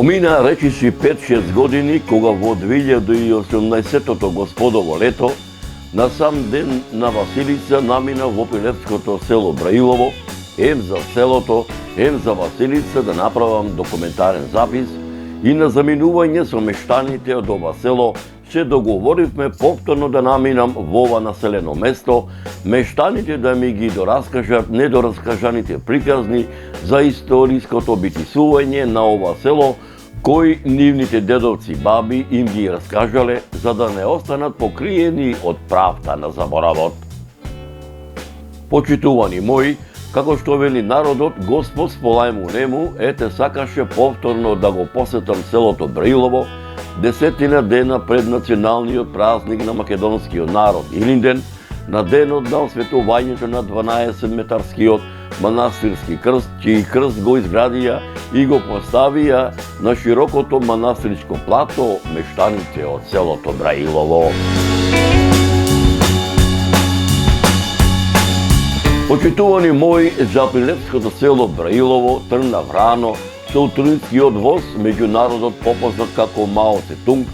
Помина речиси 5-6 години, кога во 2018-тото господово лето, на сам ден на Василица намина во Пилевското село Браилово, ем за селото, ем за Василица да направам документарен запис и на заминување со мештаните од ова село, се договоривме повторно да наминам во ова населено место, мештаните да ми ги дораскажат недораскажаните приказни за историското битисување на ова село, кои нивните дедовци баби им ги раскажале, за да не останат покриени од правта на заборавот. Почитувани мои, како што вели народот, Господ сполај му нему, ете сакаше повторно да го посетам селото Браилово, 10 дена пред националниот празник на македонскиот народ Илинден, на денот на осветувањето на 12-метарскиот манастирски крст, чиј крст го изградија и го поставија на широкото манастирско плато мештаните од селото Браилово. Почитувани мои, за Пилевското село Браилово тргнав рано со утринскиот воз меѓу народот попознат како Мао Цетунг,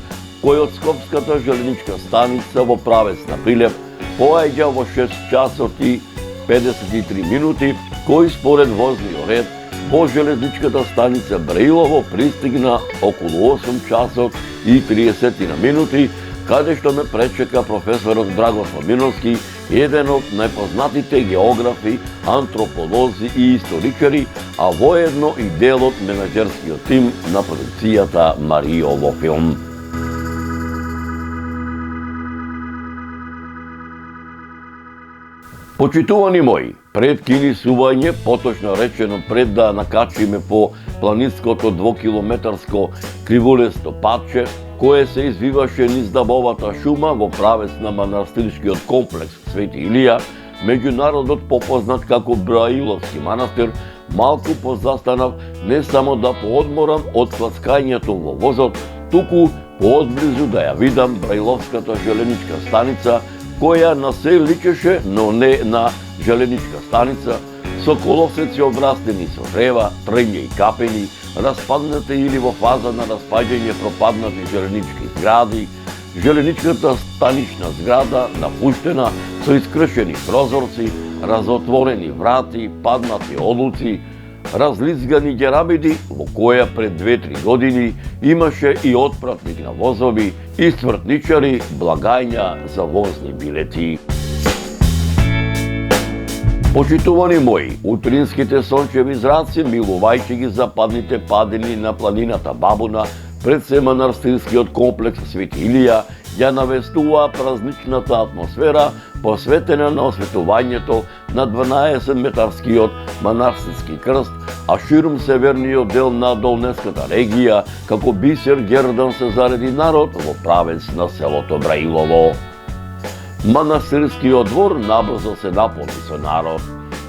кој од Скопската желеничка станица во правец на Прилеп поаѓа во 6 часот и 53 минути, кој според возниот ред во железничката станица Браилово пристигна околу 8 часот и 30 минути, каде што ме пречека професорот Драгослав Миновски, еден од најпознатите географи, антрополози и историчари, а воедно и дел од менаџерскиот тим на продукцијата Мариово филм. Почитувани мои, пред кинисување, поточно речено пред да накачиме по планинското 2-километарско кривулесто патче, кое се извиваше низ дабовата шума во правец на манастирскиот комплекс Свети Илија, меѓу народот попознат како Браиловски манастир, малку позастанав не само да поодморам од клацкањето во возот, туку поодблизу да ја видам Браиловската желеничка станица, која на се личеше, но не на желеничка станица, со колосеци обрастени со древа, трња и капени, распаднати или во фаза на распаѓање пропаднати желенички згради, желеничката станична зграда напуштена со искршени прозорци, разотворени врати, паднати олуци, разлизгани ѓерабиди, во која пред 2-3 години имаше и отпратник на возови, и ствртничари, благања за возни билети. Почитувани мои, утринските сончеви зраци, милувајќи ги западните падини на планината Бабуна, пред се манастирскиот комплекс Свети Илија, ја навестуваа празничната атмосфера, посветена на осветувањето на 12-метарскиот манастирски крст, а ширум северниот дел на Долнеската регија, како бисер гердан се зареди народ во правец на селото Браилово. Манастирскиот двор набрзо се наполни со народ.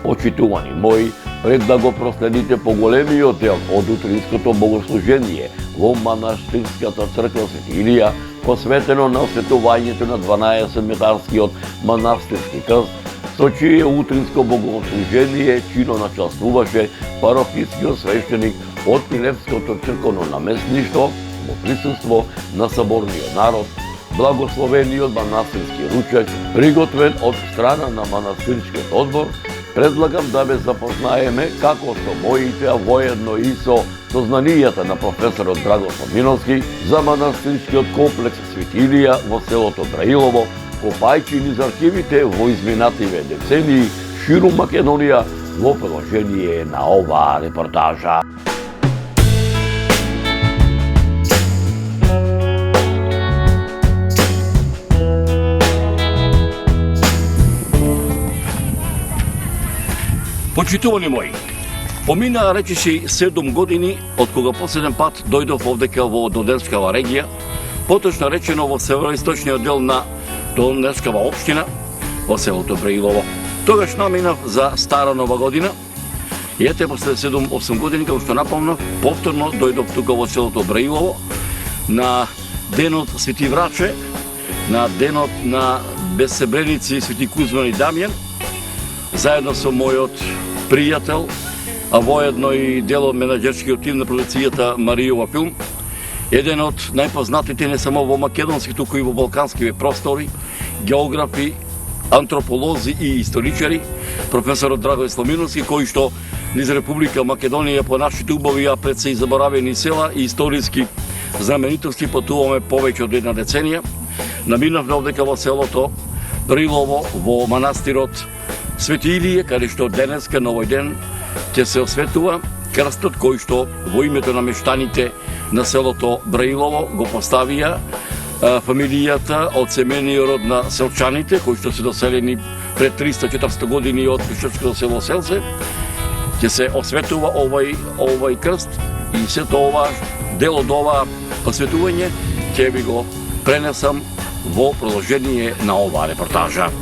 Почитувани мои, пред да го проследите поголемиот дел од утринското богослужение во манастирската црква Свети Илија, посветено на осветувањето на 12-метарскиот манастирски крст, со чие утринско богослужение чино начествуваше парофискиот свештеник од Пилевското црковно наместништво во присуство на соборниот народ, благословениот манастирски ручек, приготвен од страна на манастирскиот одбор, предлагам да ве запознаеме како со моите, а воедно и со сознанијата на професорот Драгослав Миновски за манастирскиот комплекс Свети Илија во селото Браилово, копајќи низ архивите во изминативе децении ширум Македонија во продолжение на оваа репортажа. Почитувани мои, поминаа речиси 7 години од кога последен пат дојдов овдека во Донецкава регија, поточно речено во североисточниот дел на Донецкава општина, во селото Браилово. Тогаш наминав за Стара Нова година и ете после 7-8 години, како што напомнав, повторно дојдов тука во селото Браилово на денот Свети Враче, на денот на Безсебреници Свети Кузман и Дамјан, заедно со мојот пријател, а воедно и дел од менаџерскиот тим на продукцијата Маријова филм. Еден од најпознатите не само во македонски, туку и во балканскиве простори, географи, антрополози и историчари, професорот Драгој Сломиновски, кој што низ Република Македонија по нашите убави, а пред се и заборавени села и историски знаменитости патуваме повеќе од една деценија. Наминавме овдека во селото Брилово, во манастирот Свети Илије, каде што денеска на овој ден ќе се осветува крстот кој што во името на мештаните на селото Браилово го поставија фамилијата од семејниот род на селчаните, кои што се доселени пред 300-400 години од пишачкото село Селце. Ќе се осветува овој крст и сето ова, дел од ова осветување ќе ви го пренесам во продолжение на оваа репортажа.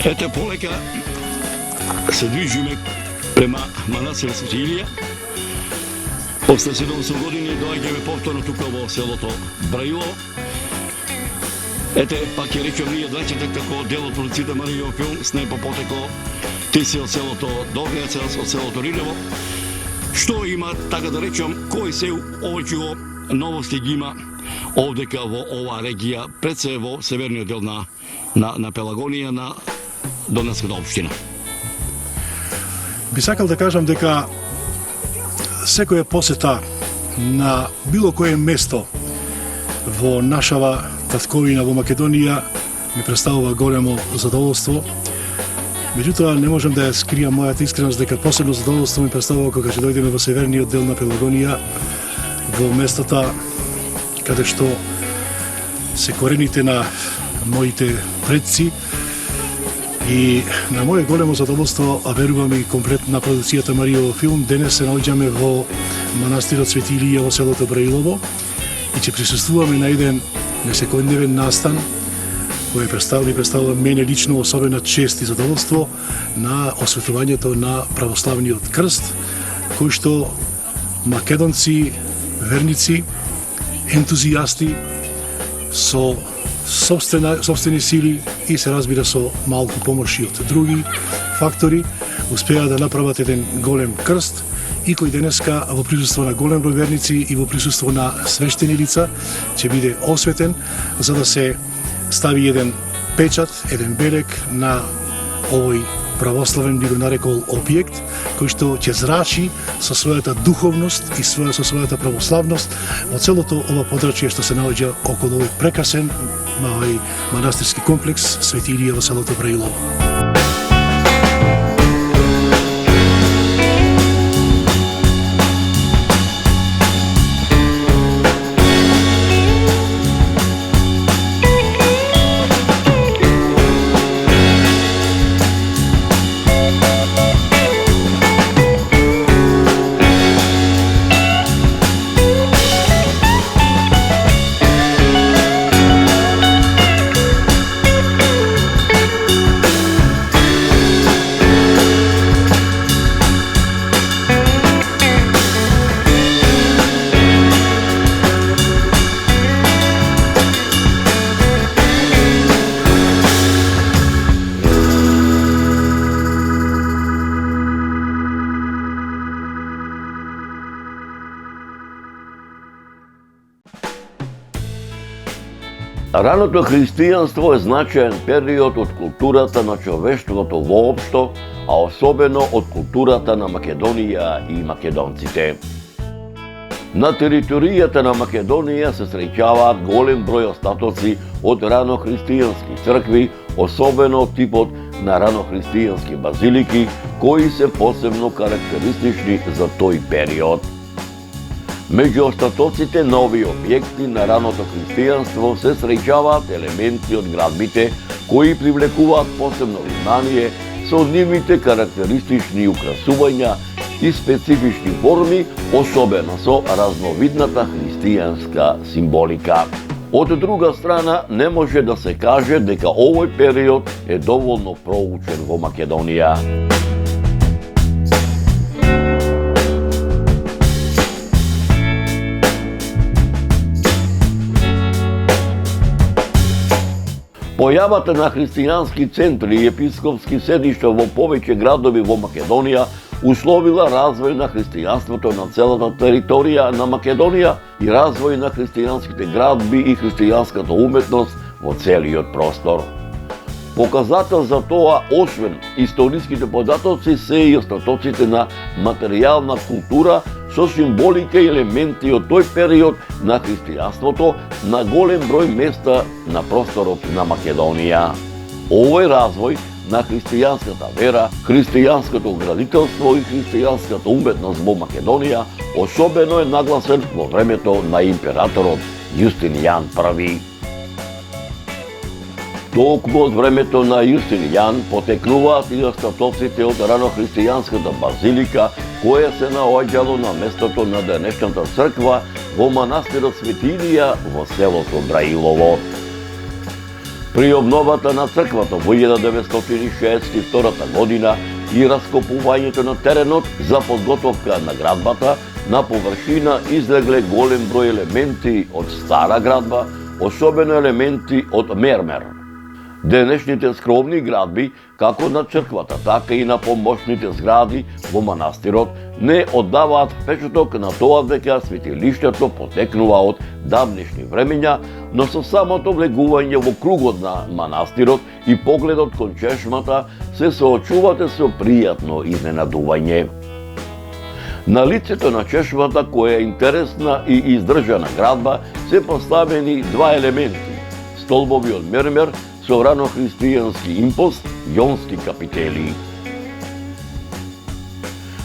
Ете, полека се движиме према манастир Свети Илија. После 7 години доаѓаме повторно тука во селото Браилово. Ете, пак ќе речем ние двајцата како дел од продукцијата Маријова филм, с непопотеко ти си од селото Догревец, од селото Рилево. Што има, така да речем, кои се овој новости ги има овдека во оваа регија, пред се во северниот дел на Пелагонија, на Донецката општина. Би сакал да кажам дека секоја посета на било кое место во нашава татковина во Македонија ми представува големо задоволство. Меѓутоа, не можам да ја скријам мојата искреност дека посебно задоволство ми представува кога ќе дојдеме во северниот дел на Пелагонија, во местата каде што се корените на моите предци. И на моје големо задоволство, а верувам и комплетна продукцијата Маријова филм, денес се наоѓаме во манастирот Свети Илија во селото Браилово и ќе присуствуваме на еден несекојдневен настан кој представува мене лично особена чест и задоволство на осветувањето на православниот крст, кој што македонци, верници, ентузијасти со собствени сили и се разбира со малку помош од други фактори успеа да направат еден голем крст и кој денеска во присуство на голем број верници и во присуство на свештени лица ќе биде осветен за да се стави еден печат, еден белег на овој православен, би го нарекол, објект, кој што ќе зрачи со својата духовност и со својата православност во целото ова подрачје што се наоѓа околу овој прекрасен манастирски комплекс Свети Илија во селото Браилово. Раното христијанство е значаен период од културата на човештвото воопшто, а особено од културата на Македонија и македонците. На територијата на Македонија се среќаваат голем број остатоци од ранохристијански цркви, особено типот на ранохристијански базилики, кои се посебно карактеристични за тој период. Меѓу остатоците на овие објекти на раното христијанство се среќаваат елементи од градбите кои привлекуваат посебно внимание со нивните карактеристични украсувања и специфични форми, особено со разновидната христијанска символика. Од друга страна, не може да се каже дека овој период е доволно проучен во Македонија. Појавата на христијански центри и епископски седишта во повеќе градови во Македонија условила развој на христијанството на целата територија на Македонија и развој на христијанските градби и христијанската уметност во целиот простор. Показател за тоа, освен историските податоци, се и остатоците на материјална култура со символика и елементи од тој период на христијанството на голем број места на просторот на Македонија. Овој развој на христијанската вера, христијанското градителство и христијанската уметност во Македонија особено е нагласен во времето на императорот Јустинијан I. Токму од времето на Јустинијан потекнуваат и остатоците од ранохристијанската базилика, која се наоѓало на местото на денешната црква во манастирот Свети Илија во селото Браилово. При обновата на црквата во 1962 година и раскопувањето на теренот за подготовка на градбата, на површина излегле голем број елементи од стара градба, особено елементи од мермер. Денешните скромни градби, како на црквата, така и на помошните згради во манастирот, не оддаваат впечаток на тоа дека светилиштето потекнува од давнишни времења, но со самото влегување во кругот на манастирот и погледот кон чешмата се соочувате со пријатно изненадување. На лицето на чешмата, која е интересна и издржана градба, се поставени два елементи: столбови од мермер со ранохристијански импост, јонски капители.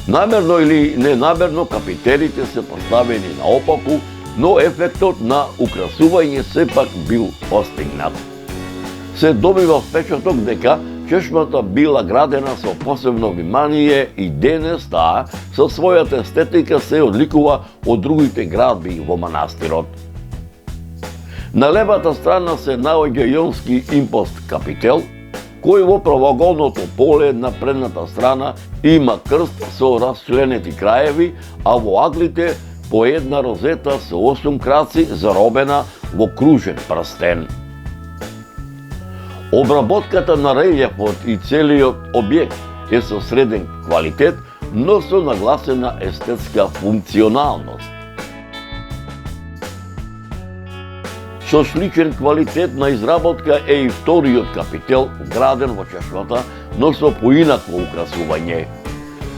Намерно или ненамерно капителите се поставени наопаку, но ефектот на украсување сепак бил постигнат. Се добива впечаток дека чешмата била градена со посебно внимание и денес таа со својата естетика се одликува од другите градби во манастирот. На левата страна се наоѓа јонски импост капител, кој во правоаголното поле на предната страна има крст со расчленети краеви, а во аглите по една розета со 8 краци заробена во кружен прстен. Обработката на релјефот и целиот објект е со среден квалитет, но со нагласена естетска функционалност. Со сличен квалитет на изработка е и вториот капител, граден во чешмата, но со поинакво украсување.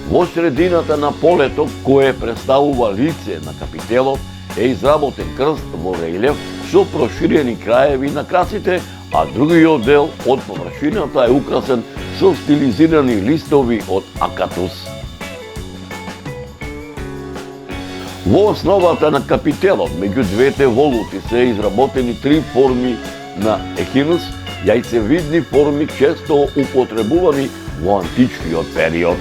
Во средината на полето, кое представува лице на капителот, е изработен крст во релјеф со проширени краеви на краците, а другиот дел од површината е украсен со стилизирани листови од акатус. Во основата на капителот, меѓу двете волути, се изработени три форми на ехинус, јајцевидни форми често употребувани во античкиот период.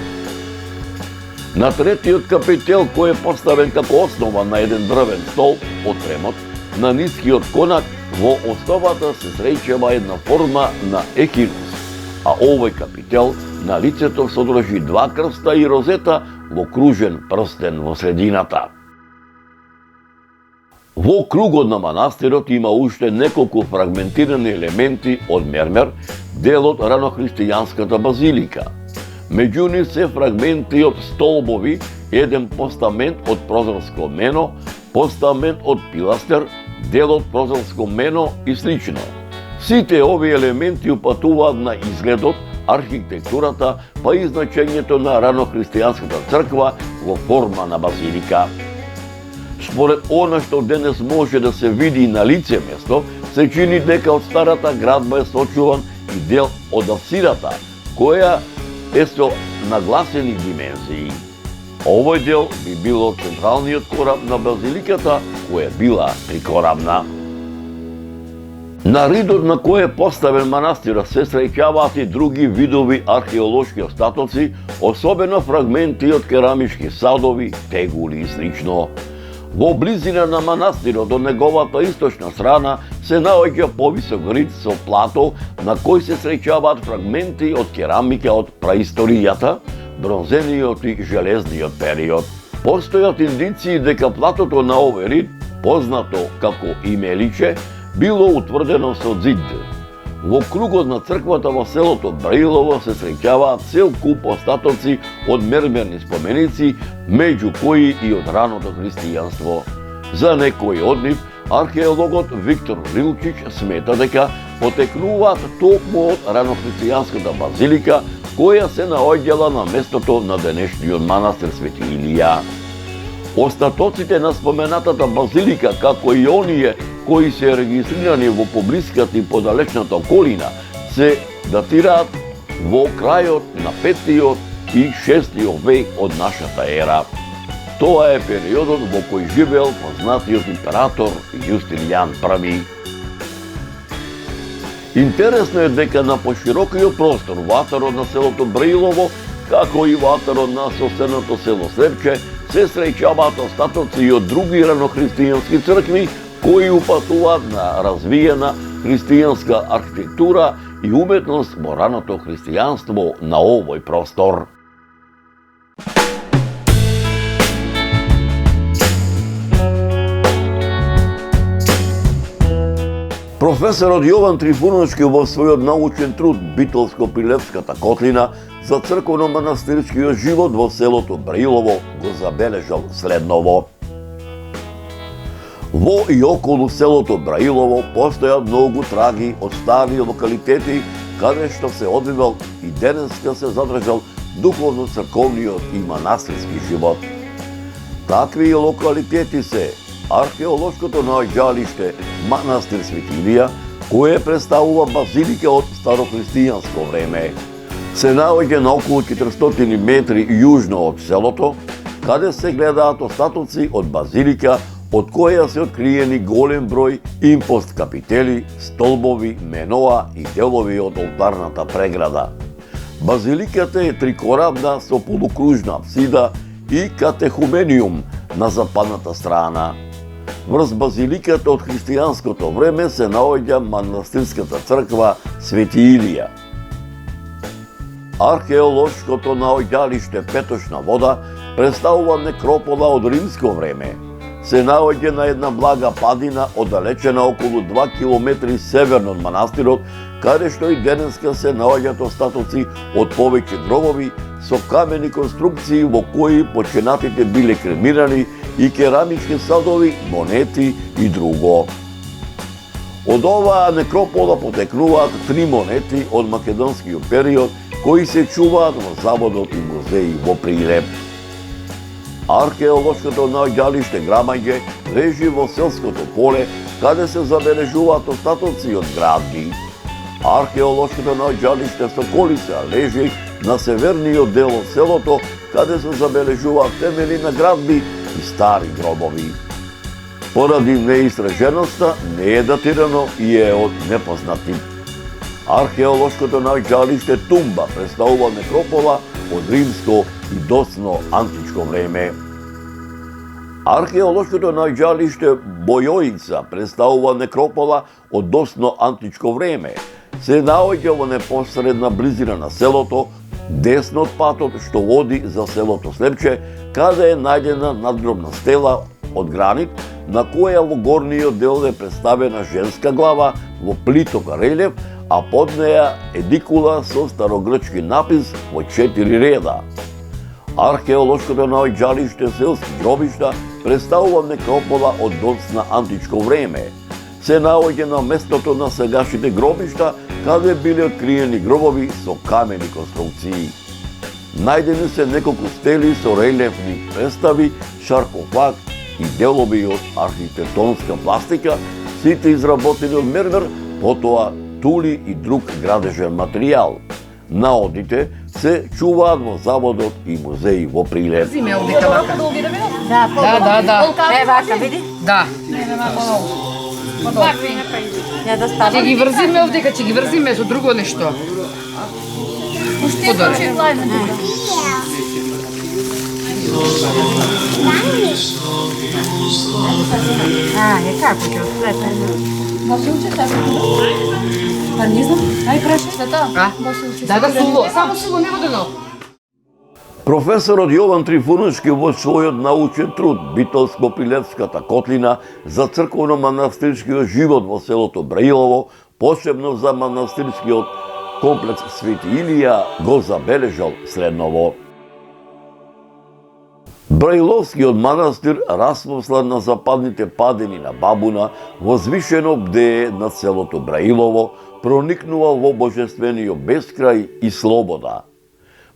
На третиот капител, кој е поставен како основа на еден дрвен стол од тремот, на нискиот конак во основата се среќава една форма на ехинус, а овој капител на лицето содржи два крста и розета во кружен прстен во средината. Во кругот на манастирот има уште неколку фрагментирани елементи од мермер, дел од ранохристијанската базилика. Меѓу нив се фрагменти од столбови, еден постамент од прозорско мено, постамент од пиластер, дел од прозорско мено и слично. Сите овие елементи упатуваат на изгледот, архитектурата, па и значењето на ранохристијанската црква во форма на базилика. Според она што денес може да се види на лице место, се чини дека од старата градба е сочуван и дел од апсидата, која е со нагласени димензии. Овој дел би било централниот кораб на базиликата, која била трикорабна. На ридот на кој е поставен манастирот се среќаваат и други видови археолошки остатоци, особено фрагменти од керамички садови, тегули и слично. Во близина на манастирот, од неговата источна страна, се наоѓа повисок рид со плато на кој се среќаваат фрагменти од керамика од праисторијата, бронзениот и железниот период. Постојат индиции дека платото на овој рид, познато како имеличе, било утврдено со зид. Во кругот на црквата во селото Браилово се среќаваат цел куп остатоци од мермерни споменици, меѓу кои и од раното христијанство. За некои од нив, археологот Виктор Рилчич смета дека потекнуваат токму од ранохристијанската базилика, која се наоѓала на местото на денешниот манастир Свети Илија. Остатоците на споменатата базилика, како и оние кои се регистрирани во поблиската и подалечната околина, се датираат во крајот на 5 и 6 век од нашата ера. Тоа е периодот во кој живеел познатиот император Јустинијан I. Интересно е дека на поширокиот простор во атарот на селото Браилово, како и во атарот на соседното село Срепче, се среќаваат остатоци и од други ранохристијански цркви, кои упатуваат на развиена христијанска архитектура и уметност во раното христијанство на овој простор. Професорот Јован Трифуновски во својот научен труд Битолско-Прилепската котлина за црковно-манастирскиот живот во селото Браилово го забележал следново. Во и околу селото Браилово постојат многу траги од стари локалитети каде што се одвивал и денеска се задржал духовно-црковниот и манастирски живот. Такви локалитети се археолошкото наоѓалиште манастир Свети Илија, кое представува базилика од старохристијанско време. Се наоѓа на околу 400 метри јужно од селото, каде се гледаат остатоци од базилика, од која се откриени голем број импост капители, столбови, меноа и делови од олтарната преграда. Базиликата е трикорабна со полукружна апсида и катехумениум на западната страна. Врз базиликата од христијанското време се наоѓа манастирската црква Свети Илија. Археолошкото наоѓалиште Петошна вода представува некропола од римско време. Се наоѓа на една блага падина оддалечена околу 2 километри северно од манастирот, каде што и денеска се наоѓаат остатоци од повеќе гробови со камени конструкции во кои починатите биле кремирани и керамички садови, монети и друго. Од оваа некропола потекнуваат 3 монети од македонскиот период кои се чуваат во заводот и музеи во Прилеп. Археолошкото наоѓалиште Грамаѓе лежи во селското поле, каде се забележуваат остатоци од градби. Археолошкото наоѓалиште Соколица лежи на северниот дел од селото, каде се забележуваат темели на градби и стари гробови. Поради неистраженоста не е датирано и е од непознат тип. Археолошкото наоѓалиште Тумба представува некропола од римско и доцно античко време. Археолошкото наоѓалиште Бојоица представува некропола од доцно античко време. Се наоѓа во непосредна близина на селото, десно од патот што води за селото Слепче, каде е најдена надгробна стела од гранит, на која во горниот дел е представена женска глава во плиток релјеф, а под неја едикула со старогрчки напис во 4 реда. Археолошкото наоѓалиште селски гробишта представува некропола од доцна античко време. Се наоѓа на местото на сегашните гробишта, каде биле откриени гробови со камени конструкции. Најдени се неколку стели со релјефни представи, шаркофаг и делови од архитектонска пластика, сите изработени од мермер, потоа тули и друг градежен материјал. Наодите се чуваат во заводот и музеи во Прилеп. Зиме овдека вака. Да. Е, вака, види? Да. Ќе ги врзиме овдека, ќе ги врзиме со друго нешто. Подоле. Е, како ќе отслепе? Па не знам, ај прашај света. Да, суло, само суло, не водено. Професорот Јован Трифуновски во својот научен труд Битолско-Прилепската котлина за црковно-манастирскиот живот во селото Браилово посебно за манастирскиот комплекс Свети Илија, го забележал следново. Браиловскиот манастир распосла на западните падини на Бабуна, возвишено бдее над селото Браилово, проникнува во божествениот бескрај и слобода.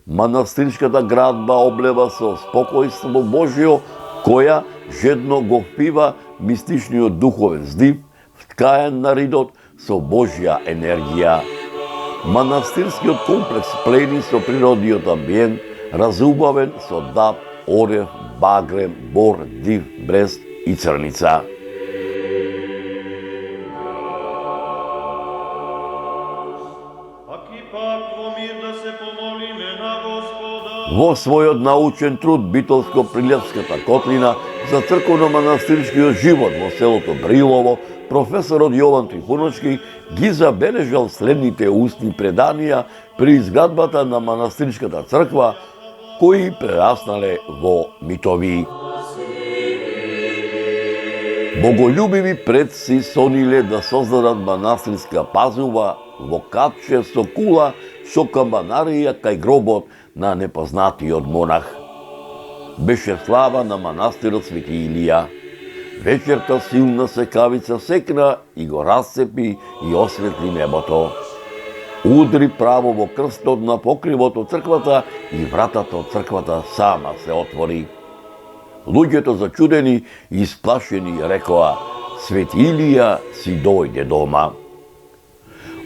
Манастирската градба облева со спокојство Божио, која жедно го впива мистичниот духовен здив, вткаен на ридот со Божја енергија. Манастирскиот комплекс плени со природниот амбиент, разубавен со даб, орев, багрем, бор, див, брест и црница. Во својот научен труд Битолско-Прилепската котлина за црковно-манастирскиот живот во селото Браилово, професорот Јован Трифуновски ги забележал следните устни преданија при изградбата на манастирската црква, кои прераснале во митови. Боголюбиви предци сониле да создадат манастирска пазува во капче со кула со камбанарија кај гробот на непознатиот монах. Беше слава на манастирот Свети Илија. Вечерта силна секавица секна и го расцепи и осветли небото. Удри право во крстот на покривот од црквата и вратата од црквата сама се отвори. Луѓето зачудени и исплашени рекоа: Свети Илија си дојде дома.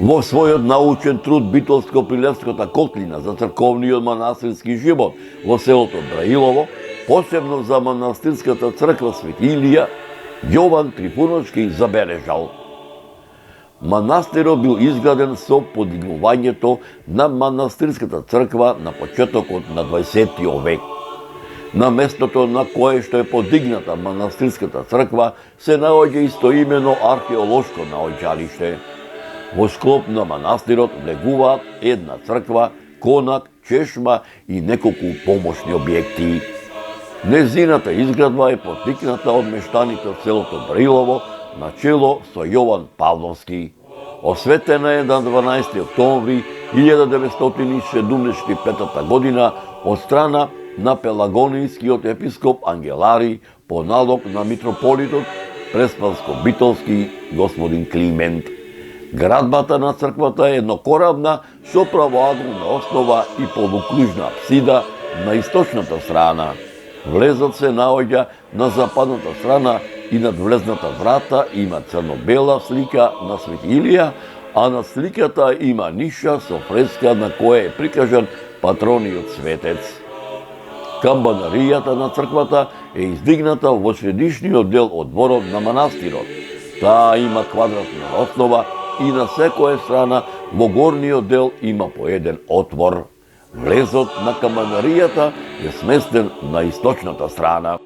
Во својот научен труд Битолско-Прилепската котлина за црковниот манастирски живот во селото Браилово, посебно за манастирската црква Свети Илија, Јован Трифуновски забележал: манастирот бил изграден со подигнувањето на манастирската црква на почетокот на 20 век. На местото на кое што е подигната манастирската црква се наоѓа истоимено археолошко наоѓалиште. Во склоп на манастирот влегуваат една црква, конак, чешма и неколку помошни објекти. Незината изградба е поттикната од мештаните од селото Браилово, на чело со Јован Павловски. Осветена е на 12 октомври 1975 година од страна на пелагонијскиот епископ Ангелари по налог на митрополитот Преспанско-Битолски господин Климент. Градбата на црквата е еднокоравна со правоаголна основа и полукружна апсида на источната страна. Влезот се наоѓа на западната страна и над влезната врата има црно-бела слика на Свети Илија, а на сликата има ниша со фреска на која е прикажан патрониот светец. Камбанаријата на црквата е издигната во средишниот дел од дворот на манастирот. Таа има квадратна основа и на секоја страна во горниот дел има по еден отвор. Влезот на камбанаријата е сместен на источната страна.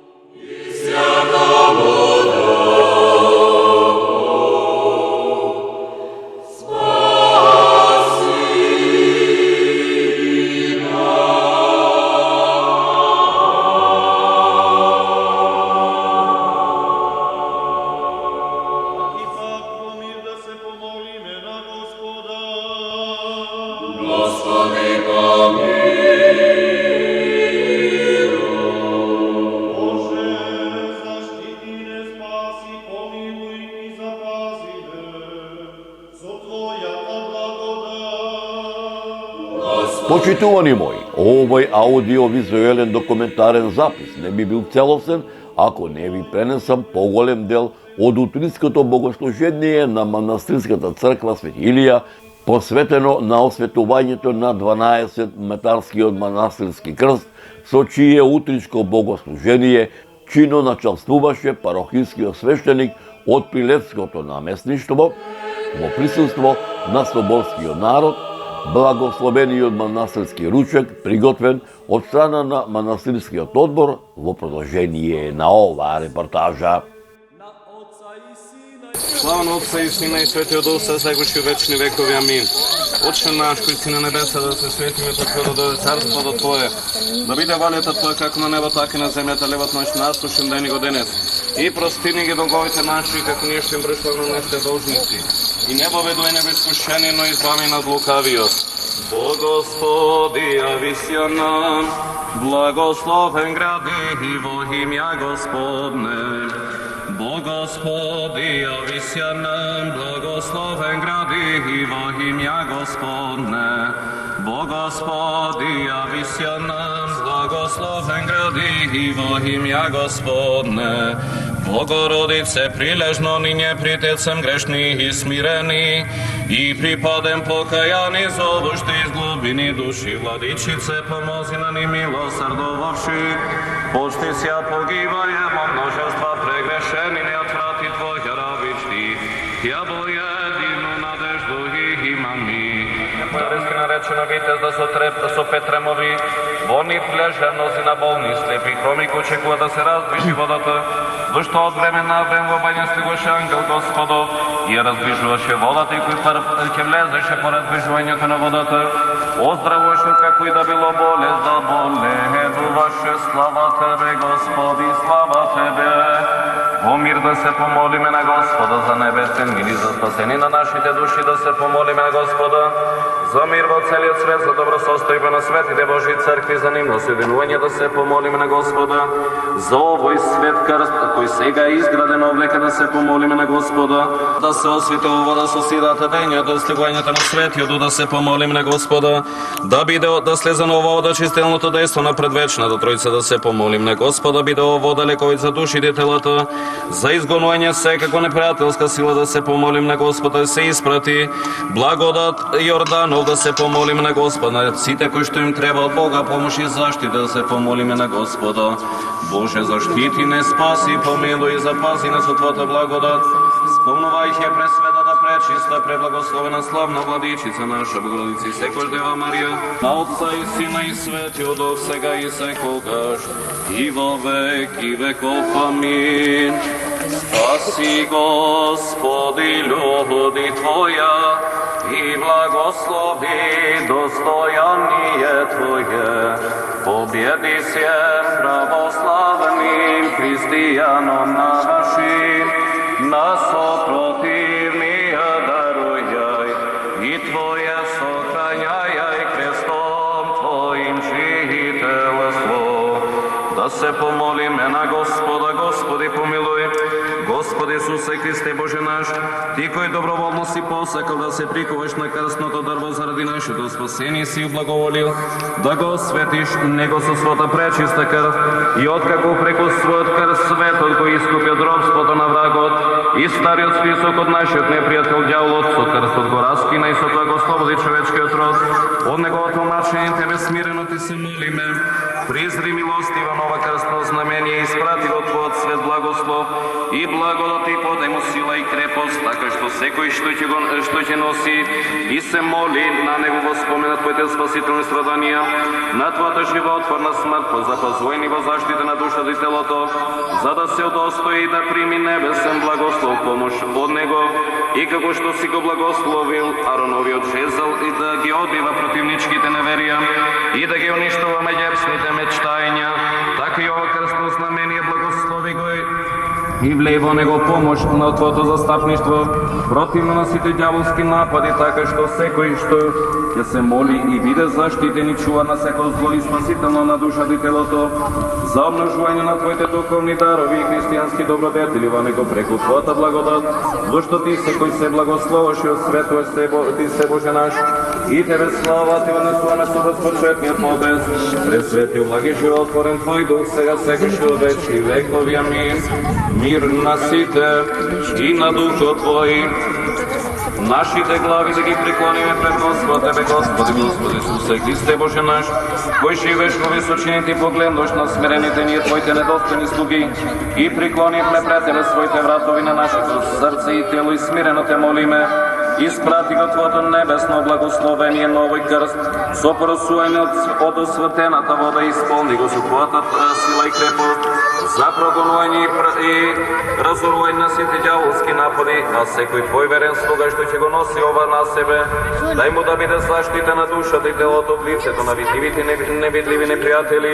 Почитувани мои, овој аудиовизуелен документарен запис не би бил целосен ако не ви пренесам поголем дел од утринското богослужение на манастирската црква Свети Илија, посветено на осветувањето на 12-метарскиот манастирски крст, со чие утринско богослужение чино началствуваше парохискиот свештеник од Прилепското наместништво во присуство на соборскиот народ, благословениот манастирски ручек приготвен од страна на манастирскиот одбор во продолжение на оваа репортажа. Слава на Отца и Сина и Светиот Дух, сега и вечни векови. Амин. Отче наш, кој си на небеса, да се свети името Твое, да дојде царството Твое, да биде волјата Твоја како на небо, така и на земјата, левот наш насушен ден и го денес. И прости ни ги долговите наши, како ние што им прашуваме на нашите должници. и не поведуй не в искушение, но избави нас лукавиот. О Господи, явися нам, благословен гради во имя Господне. Бо Господи, явися нам, благословен гради во имя Господне. Бо Господи, явися нам, благословен гради во имя Господне. Богородице, прилежно нине притецем грешни и смирени, и припадем покаяни, зовущ Ты из глубини души, Владичице, помози на ни милосърдовавши, почти ся погибаем от множества прегрешени, не отврати Твоя рабичти, Тя бо едину надежду и имами. Дарески наречено витез да со Петремови, вони плежернози на болни, слепи, хроми, очекува да се раздвижи водата, зашто од време на време во бања стигаше ангел Господов и ја раздвижуваше водата и кој прв ќе влезеше по раздвижувањето на водата, оздравуваше како и да било болест да боледуваше. Слава Тебе, Господи, слава Тебе. Во мир да се помолиме на Господа за небесен мир и за спасение на нашите души, да се помолиме на Господа за мир во целиот свет, за добро состојба на светите Божи цркви, за нивно соединување, да се помолиме на Господа за овој свет крст кој сега е изграден овлека, да се помолиме на Господа да се освети вода со силата дењето, стигувањето на светиот, да се помолиме на Господа да биде да слезе нова вода чистилното дејство на предвечната Тројца, да се помолиме на Господа биде ова вода лековит за душите и телата, за изгонување секако непријателска сила, да се помолим на Господа да се испрати благодат Јорданов, да се помолиме на Господа сите кои што им треба од Бога помош и заштита, да се помолиме на Господа. Боже, заштити не, спаси, помилуј и запази нас од Твојата благодат. Спомнувајќи ја пресветата, пречиста, преблагословена, славна Владичица наша, Богородица и секој Дева Марија, на Отца и Сина и Светиот Дух, сега и секогаш, и во веки веков. Амин. Спаси, Господи, људи Твоја, и благослови достояние Твое. Победи се православним христијаном нашим, нас противнија дарујај, и Твое сохрањај крестом Твоим жителство. Да се помолиме на Господа. Господи, помилуј. Господи Исусе Христе Боже наш, Ти кој доброволно си посакал да се прикуваш на крстното дрво заради нашето спасение, си благоволил да го осветиш него со својата пречиста крв, и откако преку својот крст светот го искупи од робството на врагот и стариот список од нашиот непријател ѓаволот, со крстот го раскина и со тоа го ослободи човечкиот род од неговото мачење. Тебе смирено Ти се молиме, призри милостива нова крстно знамение и испрати во Твојот свет благослов и благодат и подај му сила и крепост, така што секој што ќе носи и се моли на него во спомен на Твоите спасителни страданија, на Твојата животворна смрт, по запазување во заштита на душата и телото, за да се удостои да прими небесен благослов помош од него, и како што си го благословил Ароновиот жезл, и да ги одбива противничките неверија и да ги уништува меѓепсните мечтања, така и ова крстно знамение благослови го и влеј во него помош на Твоето застапништво противно на сите ѓаволски напади, така што секој што ќе се моли и биде заштитен и чува на секој зло и спасително на душата и телото, за обножување на Твоите духовни дарови и христијански добродетели во него преку Твојата благодат, зашто Ти секој се благословаш и осветуваш Ти се Боже наш, и Тебе слава Ти однесуваме со безпочетниот модес, пресвети влаги животворен Твој дух, сега секој што вечи векови. Амин. Мир на сите и на духот Твој. Нашите глави да ги преклониме пред Господа Тебе, Господи, Господи Исусе Христе Боже наш, кој живееш во височините и погледнаш на смирените ние Твоите недостојни слуги, и преклонивме пред Тебе своите вратови на нашето срце и тело, и смирено Те молиме, испрати го Твоето небесно благословение на овој крст, со поросување од осветената вода, исполни го со Твојата сила и крепост, за на прогонување и разорување на сите ѓаволски напади, а секој твој верен слуга што ќе го носи ова на себе, дај му да биде заштитена душата и телото од лицето на видливите и невидливи непријатели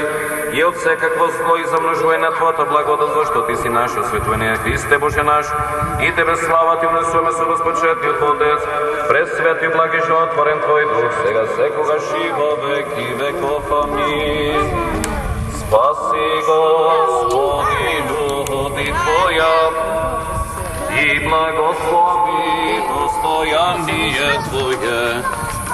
и од секакво зло и замножување на твојата благодат, зашто ти си наш осветуване, Христе Боже наш, и тебе слава ти унесуваме со безпочетниот Отец, пред свет и благи животворен твој дух, сега секогаш и во веки веков. Амин. Спаси, Господи, люди Твоја и благослови достояние Твое.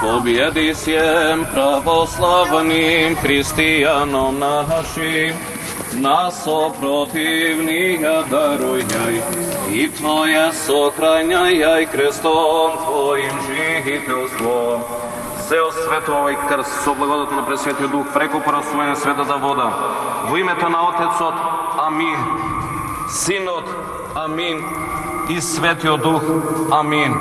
Победи всем православным християнам нашим, нас сопротивника даруй, и Твое сохраняй крестом Твоим жителством. Се осветувај крст со благодата на Пресветиот Дух преку порасување на светата вода. Во името на Отецот, амин. Синот, амин. И Светиот Дух, амин.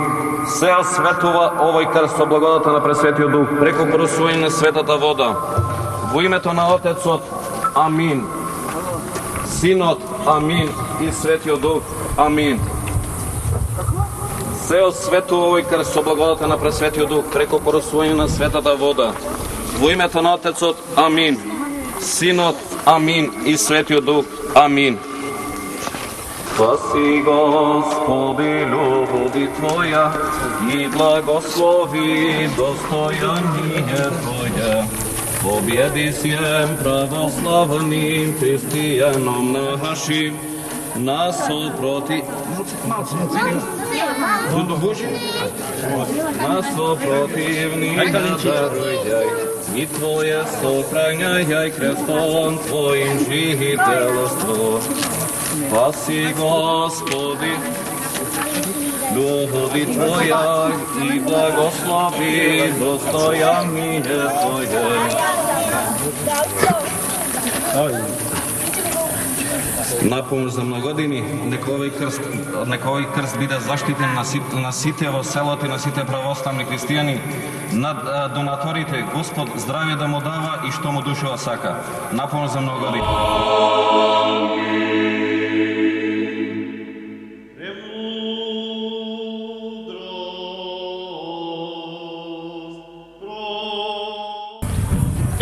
Се осветува овој крст со благодата на Пресветиот Дух преку порасување на светата вода. Во името на Отецот, амин. Синот, амин. И Светиот Дух, амин. Се осветува овој крст со благодата на Пресветиот Дух преку порасување на светата вода. Во името на Отецот, амин. Синот, амин. И Светиот Дух, амин. Спаси, Господи, люди Твоја и благослови достояние Твоја. Победи всем православным християнам нашим, нас сопротив... Нас сопротивника даруй, и Твое сохраняй крестом Твоим жителство. Спаси, Господи, люди Твоя и благослови достояние Твое. На помош за многодини, нека овој крст биде заштитен на сите во селото и на сите православни христијани, на донаторите, Господ здравје да му дава и што му душева сака. На помош за многодини.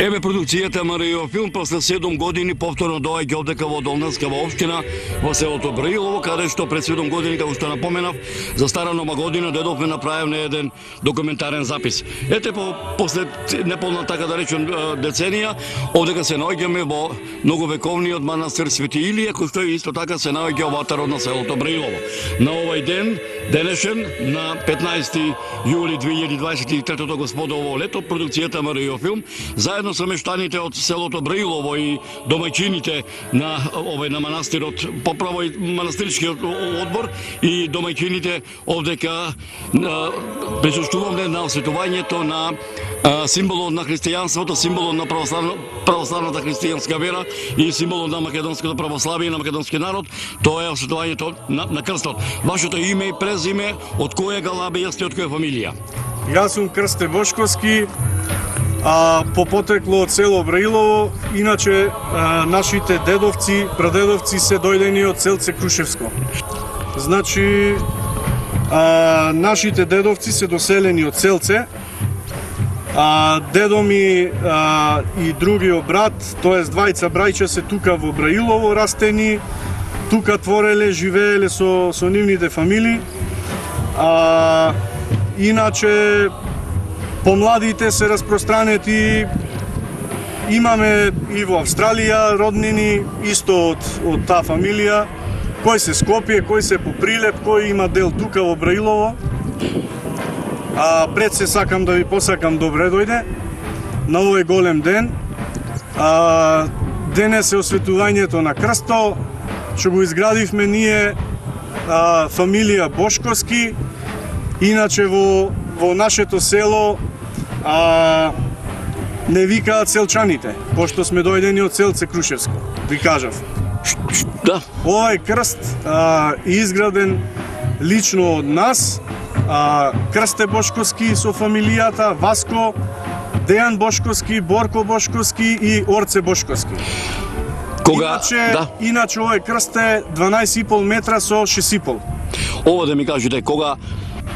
Еве продукцијата Маријов филм после 7 години повторно доаѓа овдека во Долнанскава општина во селото Браилово, каде што пред 7 години, како што напоменав, за стара нова година дедовме направивме еден документарен запис. Ете после неполна, така да речем, деценија, овдека се наоѓаме во многовековниот манастир Свети Илија, кој што исто така се наоѓа во атарот на селото Браилово. На овој ден, денешен, на 15 јули 2023 господово лето, продукцијата Маријов филм, заедно со мештаните од селото Браилово и домаќините на на манастирот, поправо и манастирскиот одбор и домаќините овдека присуствуваме на осветувањето на символот на христијанството, символот на православната христијанска вера и символот на македонското православие и на македонскиот народ. Тоа е осветувањето на крстот. Вашето име и презиме, од која галабија сте, од која фамилија? Јас сум Крсте Бошковски, по потекло од село Браилово. Иначе нашите дедовци, прадедовци се дојдени од селце Крушевско. Значи, нашите дедовци се доселени од селце, дедо ми и другиот брат, тоест двајца браќа се тука во Браилово растени, тука твореле, живееле со нивните фамилии. Иначе помладите се распространети, имаме и во Австралија роднини, исто од таа фамилија, кој се Скопје, кој се по Прилеп, кој има дел тука во Браилово. Пред се сакам да ви посакам добре дојде на овој голем ден. Денес е осветувањето на крсто, што го изградивме ние, фамилија Бошковски. Иначе во нашето село не викаат селчаните, пошто сме дојдени од селце Крушевско, ви кажав. Да. Овој крст е изграден лично од нас, Крсте Бошковски со фамилијата, Васко, Дејан Бошковски, Борко Бошковски и Орце Бошковски. Кога Иначе овој крст е 12,5 метра со 6,5. Ова да ми кажете, кога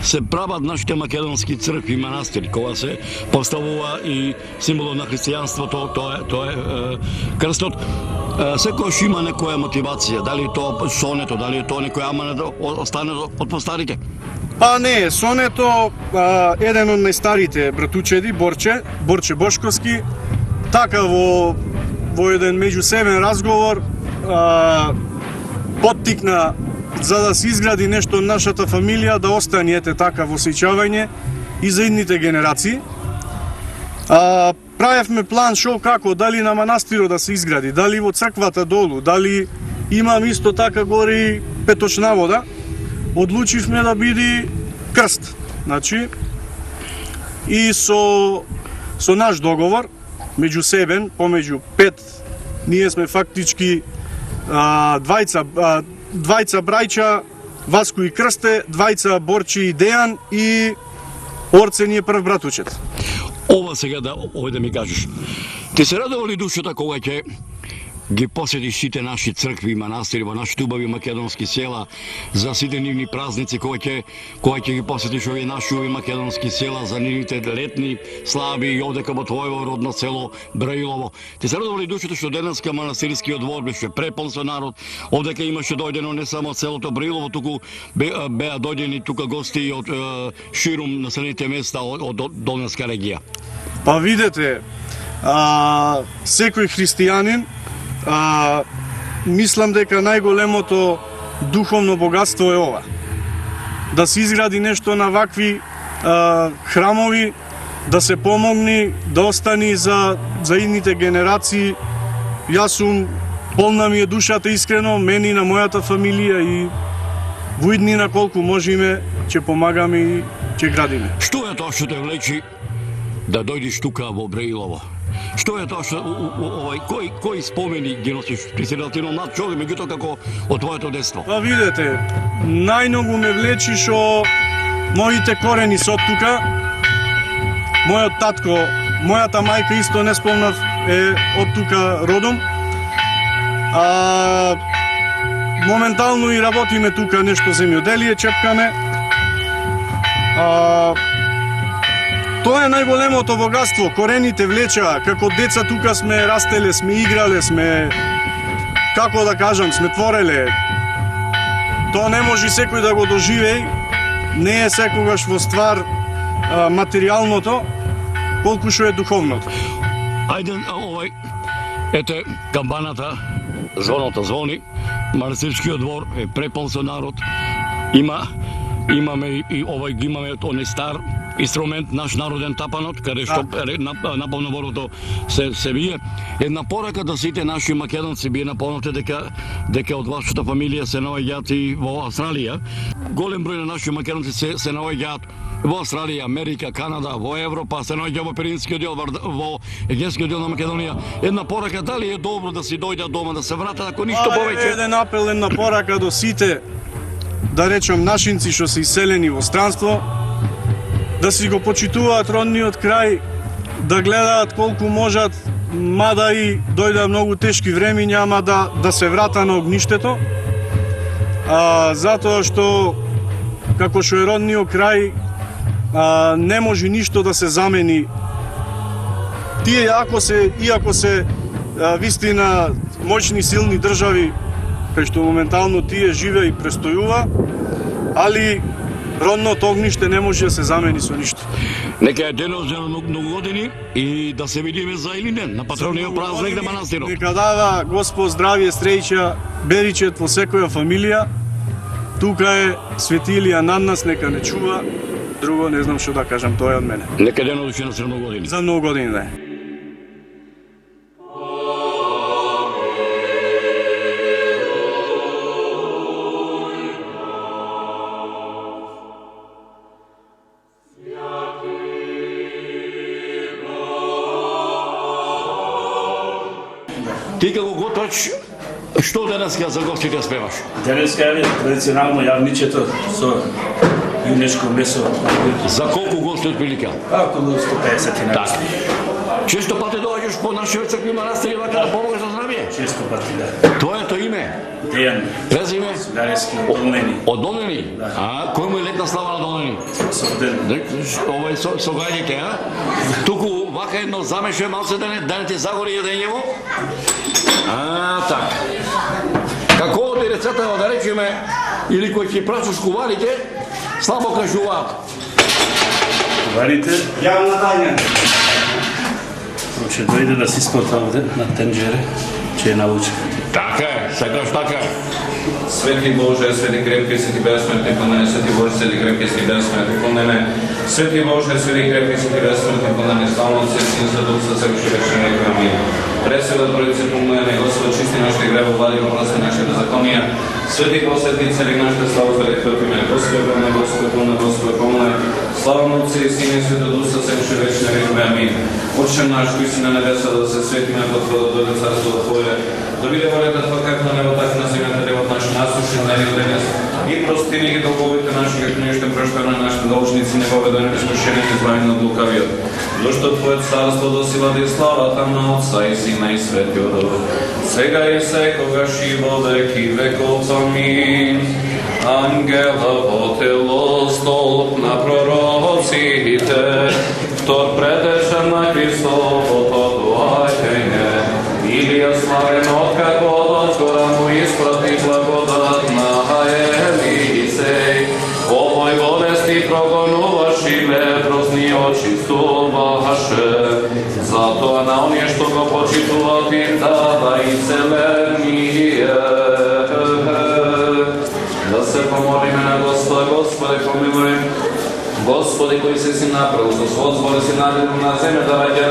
се прават нашите македонски цркви и манастири, кога се поставува и символот на христијанството, тоа е крстот, секојаш има некоја мотивација, дали е тоа сонето, дали е тоа некоја амана да остане од постарите? Па не, сонето, еден од најстарите братучеди, Борче Бошковски, така во еден меѓусебен разговор поттикна за да се изгради нешто од нашата фамилија, да остане така во сеќавање и за идните генерации. Правевме план шо како, дали на манастирот да се изгради, дали во црквата долу, дали имам исто така гори петочна вода. Одлучивме да биде крст. Значи, и со наш договор, меѓусебен, помеѓу 5, ние сме фактички двајца брајча, Васко и Крсте, двајца Борче и Дејан и Орце ни е прв братучет. Ова сега да ми кажеш. Ти се радува ли душата кога ќе ги посетиш сите наши цркви и манастири во нашите убави македонски села за сите нивни празници, кога ќе ги посетиш овие наши македонски села за нивните летни слави и овдека во твоево родно село Браилово. Ти се радува ли душата што денеска манастирскиот двор беше препон со народ, овдека имаше дојдено не само од селото Браилово, туку беа дојдени тука гости од ширум населените места од Долнска регија? Па видете, секој христијанин, мислам дека најголемото духовно богатство е ова. Да се изгради нешто на вакви храмови, да се помогни, да остани за идните генерации. Јас сум, полна ми е душата искрено, мене и на мојата фамилија, и во иднина колку можеме, ќе помагаме и ќе градиме. Што е тоа што те влечи да дојдеш тука во Браилово? Што е тоа што кои спомени ги носиш? Ти си релативно млад човек, меѓутоа како од твоето детство? Па видете, најмногу ме влечи што моите корени се од тука. Мојот татко, мојата мајка исто не спомнав е од тука родом. Моментално и работиме тука нешто земјоделие, чепкаме. Тоа е најголемото богатство, корените влечаа, како деца тука сме растеле, сме играле, сме, како да кажам, сме твореле. Тоа не може секој да го доживеј, не е секогаш во ствар материјалното, колку што е духовното. Ајде, ете, камбаната, звоното звони, манастирскиот двор е препон со народ, имаме и имаме оној стар инструмент, наш народен тапанот, каде што наполно ворото се бие. Една порака да сите наши македонци бие напомнете дека од вашата фамилија се наоѓаат и во Австралија. Голем број на наши македонци се наоѓаат во Австралија, Америка, Канада, во Европа, се наоѓа во Пиринскиот дел, во Егејскиот дел на Македонија. Една порака, дали е добро да си дојдат дома, да се вратат, ако ништо повеќе? Еден апел, една порака до сите, да речем нашинци што се иселени во странство, да си го почитуваат родниот крај, да гледаат колку можат, мада и дојда многу тешки времи, няма да се врата на огништето, затоа што, како што е родниот крај, не може ништо да се замени. Тие, иако се вистина моćни, силни држави, кај што моментално тие живе и престојува, али родното огниште не може да се замени со ништо. Нека е денот за многу години и да се видиме за Илинден, на патрониот празник на манастирот. Нека дава Господ здравје, среќа, беричет во секоја фамилија. Тука е Свети Илија над нас, нека не чува. Друго не знам што да кажам, тоа е од мене. Нека денот уште на многу години. За многу години, да е. Ти како готвач, што денеска за гостите спеваш? Денеска е традиционално јавничето со јунешко месо. За колку гости од прилика? Околу 150 на. Так. Често пати доаѓаш по нашиот цркви манастири вака да помогаш за здравје? Често пати, да. Твоето име? Дејан, Презиме? Гарески, Долнени. Од Долнени? А, кој му е летна слава на Долнени? Сорден. Ова е со гајдите, а? Туку вака едно замеше малце да не ти загори јадењево? Така. Како оди рецета, да речеме, или кој ќе прашаш куварите, слабо кажуваат. Куварите? Јавна тајна. Ќе дојде да си спорта овде на тенџере, ќе ја научи. Така е, секаш така е. Свети Боже, свети крепки, свети безсмртни, помнене, свети Боже, свети крепки, свети безсмртни, помнене, свети Боже, свети крепки, свети безсмртни, помнене, славно Отце, Син, Свет Дух, Свет вечен век, амин. Пресвета Троица, помнене, Господ, чисти нашите гребо, влади, прости нашите законија, свети посветни, цели нашите слава, велик Твоето име, Господи, помне, Господи, помне, Господи, помне, славно Отце, Син, Свет Дух, Свет вечен век, амин. Отче наш, кој си на небеса, да се свети името Твое, да дојде царството Твое, да биде волята Твоја како на небо, така на земјата, левот наш насушен дневни денес, и прости ни ги долговите наши, како ние ще прощаме на нашите должници, не воведа ни изкушение, избавени од лукавиот. Зашто Твое царство до силата и славата на Отца и Сина и Светиот Дух, сега и секогаш и во веки веков. Амин. Ангелово тело, столб на пророците, втор предешен на Христовото доаѓање, Илија славен од како згора му испрати благодат на Елисеј. Овој болести прогонуваше, лепрозни очистуваше, затоа на оние што го почитуваат им дава исцеление. Да се помолиме на Господа, Господи помилуј. Господи, кој си направил со свод збор си наделил на земјата раѓа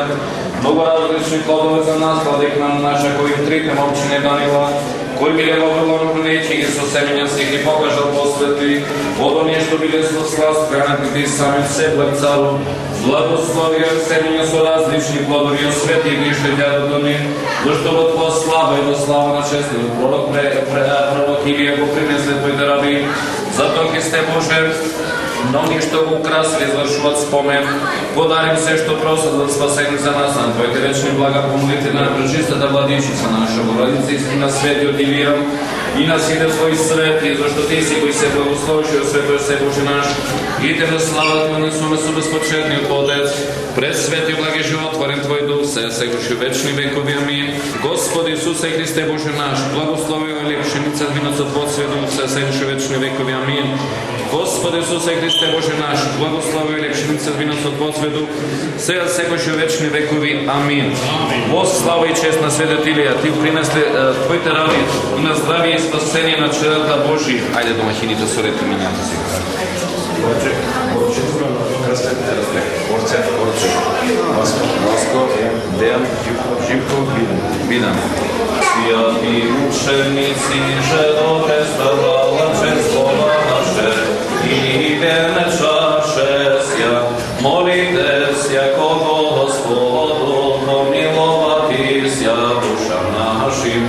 многу различни плодове за нас, владик на наша кој трите момчине данила, кој биле во врлоно нечи ги со семења си ги покажал посвети, од оние што биле со сласт хранати ти сами се благ цару, благословија семења со различни плодови освети ги што дјадото ни, зашто во Твоја слава и во слава на честниот пророк Илија го принесле Твоите раби, затоа Христе Боже, многи што го украсили извршуваат спомен, подарим се што просат за спасение за нас на Твоите вечни блага, помолите на пречистата владичица наша, Богородица Истина, Светиот и Вирам, и на сите Твои свети, зашто Ти си кој се благословиш и осветуваш се Боже наш, и Те на слава Твоја несуме со безпочетниот Отец, пред свети благи животворен Твој Дух, се сегаш и вечни векови, амин. Господи Исусе Христе Боже наш, благослови овие пшеница виното Твој Свет Дух, се сегаш и вечни векови, амин. Господи Исусе Христе Боже наш, благослови овие пшеница виното Твој Свет Дух, сега сегаш и вечни векови, амин. Во слава и чест на Светот Илија, Ти принесли Твоите раби и на здравие и спасение на чедата Божи. Ајде домаќините со ред минјата си. Васко, Дејан, Живко, Бидан. Свјати ученици, že добре страдала честова наше, и верне чаше ся, молите ся кого Господу, помиловати ся душа нашим.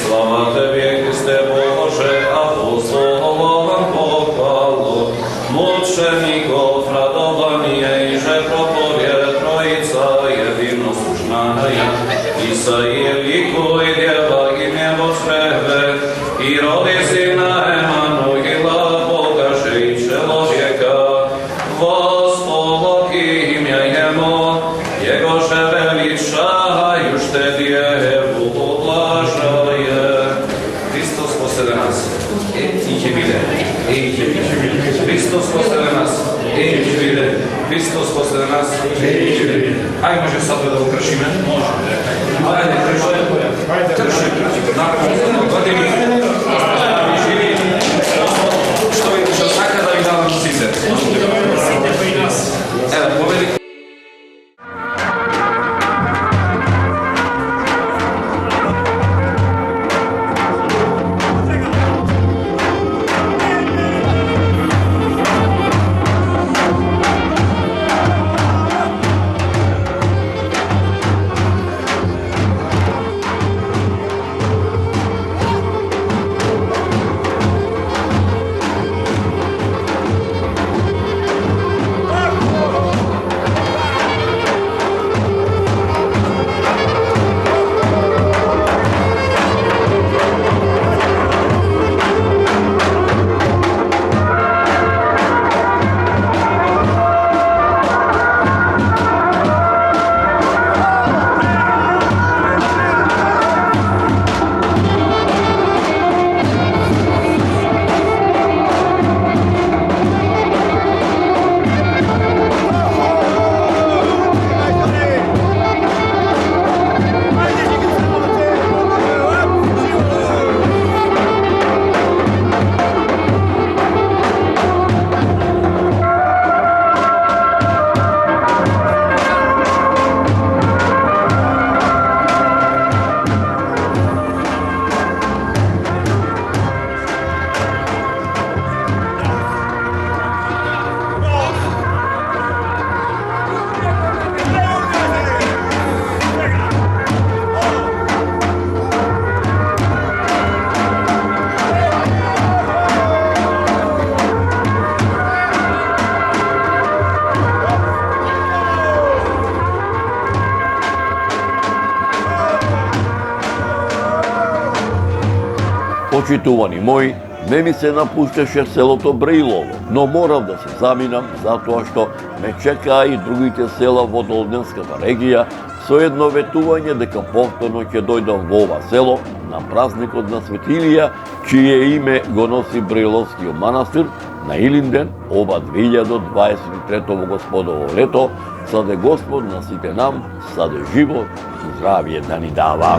Слава Тебе, Христе Боже, апостолам похвалу, мучеников радование, и же проповед Троица единосушная, Исаия ликуй дева имя во чреве, и роди сина Емануила, покажи человека, восполок имя Ему, Его же величающте Деву ублажае. Христос посреди нас, и ќе биде, Христос посреди нас, и ќе биде, Христос посреди нас, и ќе биде. Ајде може сака да го кршиме? Ајде, крши, напомни, години, живи, што сака да ви дава носите. Еве, победи. Почитувани мои, не ми се напуштеше селото Брилово, но морав да се заминам затоа што ме чекаа и другите села во Долненската регија со едно ветување дека повторно ќе дојдам во ова село на празникот на Светилија, чие име го носи Бриловскиот манастир на Илинден ова 2023 во Господово лето, саде Господ на сите нам, саде живот и здравје да ни дава.